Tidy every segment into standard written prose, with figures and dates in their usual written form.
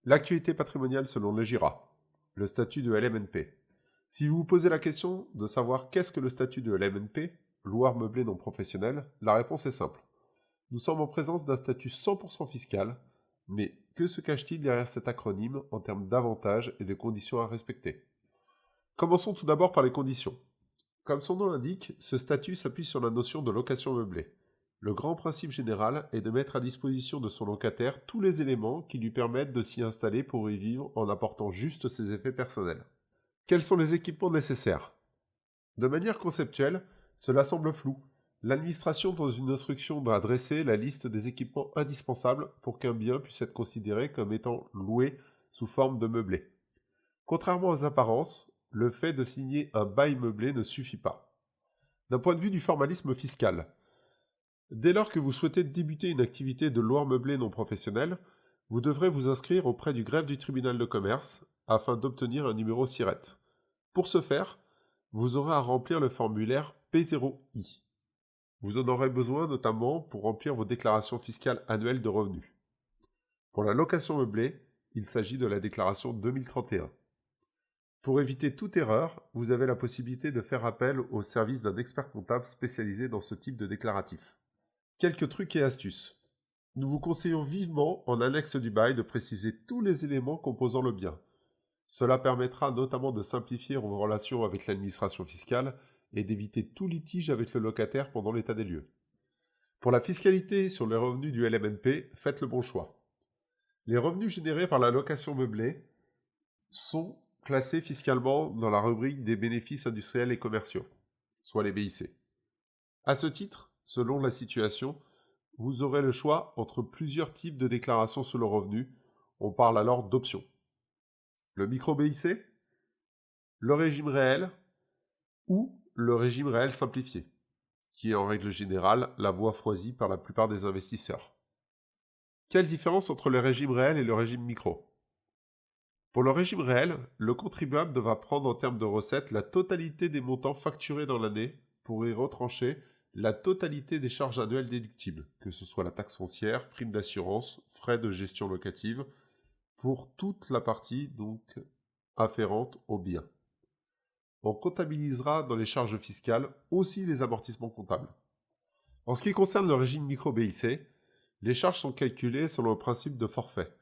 L'actualité patrimoniale selon le GIRA, le statut de LMNP. Si vous vous posez la question de savoir qu'est-ce que le statut de LMNP, loueur meublé non professionnel, la réponse est simple. Nous sommes en présence d'un statut 100% fiscal, mais que se cache-t-il derrière cet acronyme en termes d'avantages et de conditions à respecter? Commençons tout d'abord par les conditions. Comme son nom l'indique, ce statut s'appuie sur la notion de location meublée. Le grand principe général est de mettre à disposition de son locataire tous les éléments qui lui permettent de s'y installer pour y vivre en apportant juste ses effets personnels. Quels sont les équipements nécessaires? De manière conceptuelle, cela semble flou. L'administration dans une instruction doit dresser la liste des équipements indispensables pour qu'un bien puisse être considéré comme étant loué sous forme de meublé. Contrairement aux apparences, le fait de signer un bail meublé ne suffit pas. D'un point de vue du formalisme fiscal, dès lors que vous souhaitez débuter une activité de loueur meublé non professionnel, vous devrez vous inscrire auprès du greffe du tribunal de commerce afin d'obtenir un numéro SIRET. Pour ce faire, vous aurez à remplir le formulaire P0I. Vous en aurez besoin notamment pour remplir vos déclarations fiscales annuelles de revenus. Pour la location meublée, il s'agit de la déclaration 2031. Pour éviter toute erreur, vous avez la possibilité de faire appel au service d'un expert comptable spécialisé dans ce type de déclaratif. Quelques trucs et astuces. Nous vous conseillons vivement, en annexe du bail, de préciser tous les éléments composant le bien. Cela permettra notamment de simplifier vos relations avec l'administration fiscale et d'éviter tout litige avec le locataire pendant l'état des lieux. Pour la fiscalité sur les revenus du LMNP, faites le bon choix. Les revenus générés par la location meublée sont classés fiscalement dans la rubrique des bénéfices industriels et commerciaux, soit les BIC. À ce titre, selon la situation, vous aurez le choix entre plusieurs types de déclarations sur le revenu. On parle alors d'options. Le micro-BIC, le régime réel ou le régime réel simplifié, qui est en règle générale la voie choisie par la plupart des investisseurs. Quelle différence entre le régime réel et le régime micro? Pour le régime réel, le contribuable devra prendre en termes de recettes la totalité des montants facturés dans l'année pour y retrancher la totalité des charges annuelles déductibles, que ce soit la taxe foncière, prime d'assurance, frais de gestion locative, pour toute la partie donc afférente au bien. On comptabilisera dans les charges fiscales aussi les amortissements comptables. En ce qui concerne le régime micro-BIC, les charges sont calculées selon le principe de forfait.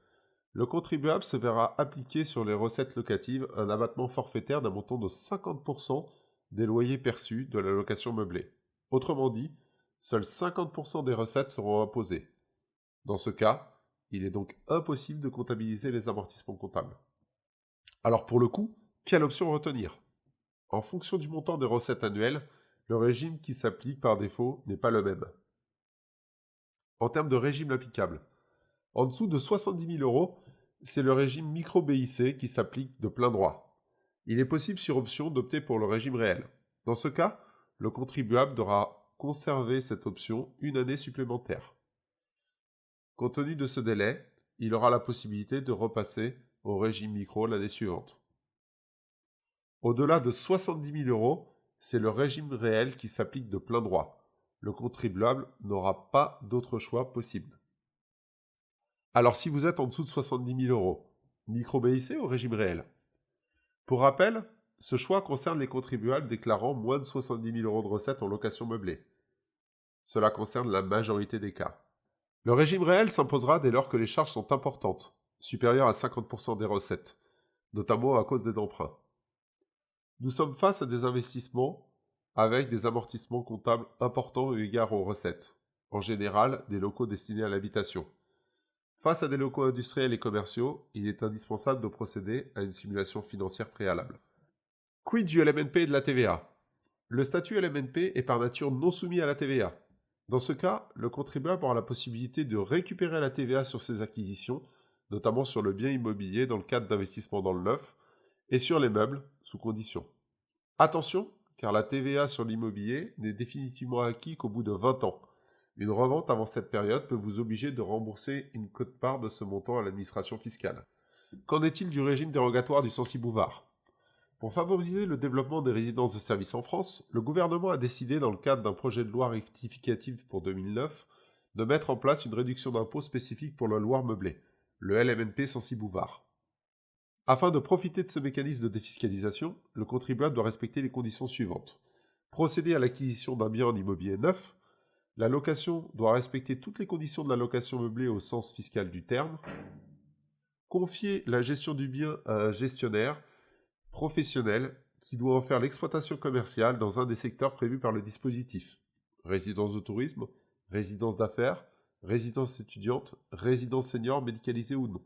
Le contribuable se verra appliquer sur les recettes locatives un abattement forfaitaire d'un montant de 50% des loyers perçus de la location meublée. Autrement dit, seuls 50% des recettes seront imposées. Dans ce cas, il est donc impossible de comptabiliser les amortissements comptables. Alors pour le coup, quelle option retenir? En fonction du montant des recettes annuelles, le régime qui s'applique par défaut n'est pas le même. En termes de régime applicable, en dessous de 70 000 €, c'est le régime micro-BIC qui s'applique de plein droit. Il est possible sur option d'opter pour le régime réel. Dans ce cas, le contribuable devra conserver cette option une année supplémentaire. Compte tenu de ce délai, il aura la possibilité de repasser au régime micro l'année suivante. Au-delà de 70 000 €, c'est le régime réel qui s'applique de plein droit. Le contribuable n'aura pas d'autre choix possible. Alors si vous êtes en dessous de 70 000 €, micro-BIC ou régime réel? Pour rappel, ce choix concerne les contribuables déclarant moins de 70 000 € de recettes en location meublée. Cela concerne la majorité des cas. Le régime réel s'imposera dès lors que les charges sont importantes, supérieures à 50% des recettes, notamment à cause des emprunts. Nous sommes face à des investissements avec des amortissements comptables importants eu égard aux recettes, en général des locaux destinés à l'habitation. Face à des locaux industriels et commerciaux, il est indispensable de procéder à une simulation financière préalable. Quid du LMNP et de la TVA? Le statut LMNP est par nature non soumis à la TVA. Dans ce cas, le contribuable aura la possibilité de récupérer la TVA sur ses acquisitions, notamment sur le bien immobilier dans le cadre d'investissements dans le neuf, et sur les meubles, sous condition. Attention, car la TVA sur l'immobilier n'est définitivement acquis qu'au bout de 20 ans. Une revente avant cette période peut vous obliger de rembourser une quote-part de ce montant à l'administration fiscale. Qu'en est-il du régime dérogatoire du Censi-Bouvard? Pour favoriser le développement des résidences de services en France, le gouvernement a décidé, dans le cadre d'un projet de loi rectificative pour 2009, de mettre en place une réduction d'impôt spécifique pour le loueur meublé. le LMNP Censi-Bouvard. Afin de profiter de ce mécanisme de défiscalisation, le contribuable doit respecter les conditions suivantes. Procéder à l'acquisition d'un bien en immobilier neuf. La location doit respecter toutes les conditions de la location meublée au sens fiscal du terme. Confier la gestion du bien à un gestionnaire professionnel qui doit en faire l'exploitation commerciale dans un des secteurs prévus par le dispositif. Résidence de tourisme, résidence d'affaires, résidence étudiante, résidence senior médicalisée ou non.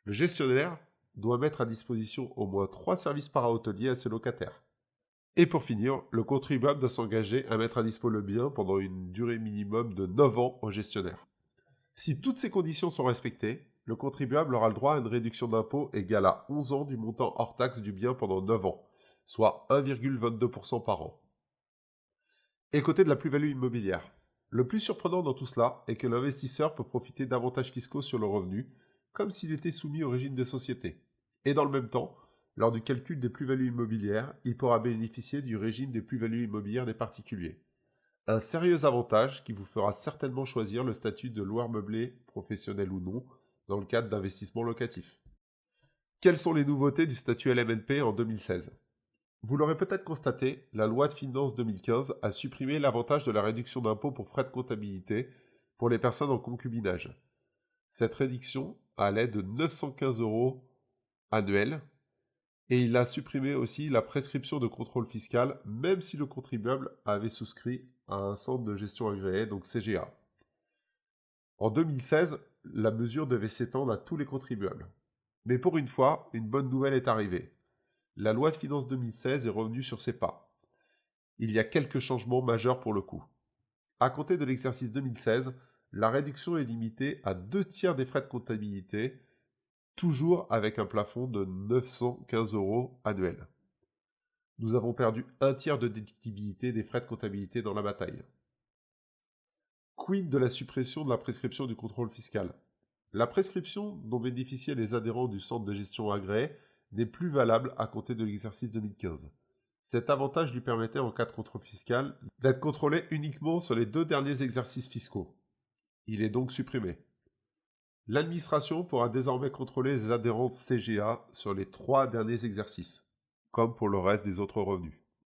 Le gestionnaire doit mettre à disposition au moins 3 services para-hôteliers à ses locataires. Et pour finir, le contribuable doit s'engager à mettre à dispo le bien pendant une durée minimum de 9 ans au gestionnaire. Si toutes ces conditions sont respectées, le contribuable aura le droit à une réduction d'impôt égale à 11 ans du montant hors taxe du bien pendant 9 ans, soit 1,22% par an. Et côté de la plus-value immobilière, le plus surprenant dans tout cela est que l'investisseur peut profiter d'avantages fiscaux sur le revenu, comme s'il était soumis au régime des sociétés. Et dans le même temps, lors du calcul des plus-values immobilières, il pourra bénéficier du régime des plus-values immobilières des particuliers. Un sérieux avantage qui vous fera certainement choisir le statut de loueur meublé, professionnel ou non, dans le cadre d'investissement locatif. Quelles sont les nouveautés du statut LMNP en 2016 ? Vous l'aurez peut-être constaté, la loi de finances 2015 a supprimé l'avantage de la réduction d'impôt pour frais de comptabilité pour les personnes en concubinage. Cette réduction allait de 915 € annuels et il a supprimé aussi la prescription de contrôle fiscal même si le contribuable avait souscrit à un centre de gestion agréé, donc CGA. En 2016, la mesure devait s'étendre à tous les contribuables. Mais pour une fois, une bonne nouvelle est arrivée. La loi de finances 2016 est revenue sur ses pas. Il y a quelques changements majeurs pour le coup. À compter de l'exercice 2016, la réduction est limitée à 2/3 des frais de comptabilité, toujours avec un plafond de 915 € annuels. Nous avons perdu 1/3 de déductibilité des frais de comptabilité dans la bataille. Quid de la suppression de la prescription du contrôle fiscal ? La prescription dont bénéficiaient les adhérents du centre de gestion agréé n'est plus valable à compter de l'exercice 2015. Cet avantage lui permettait en cas de contrôle fiscal d'être contrôlé uniquement sur les 2 derniers exercices fiscaux. Il est donc supprimé. L'administration pourra désormais contrôler les adhérents CGA sur les 3 derniers exercices, comme pour le reste des autres revenus.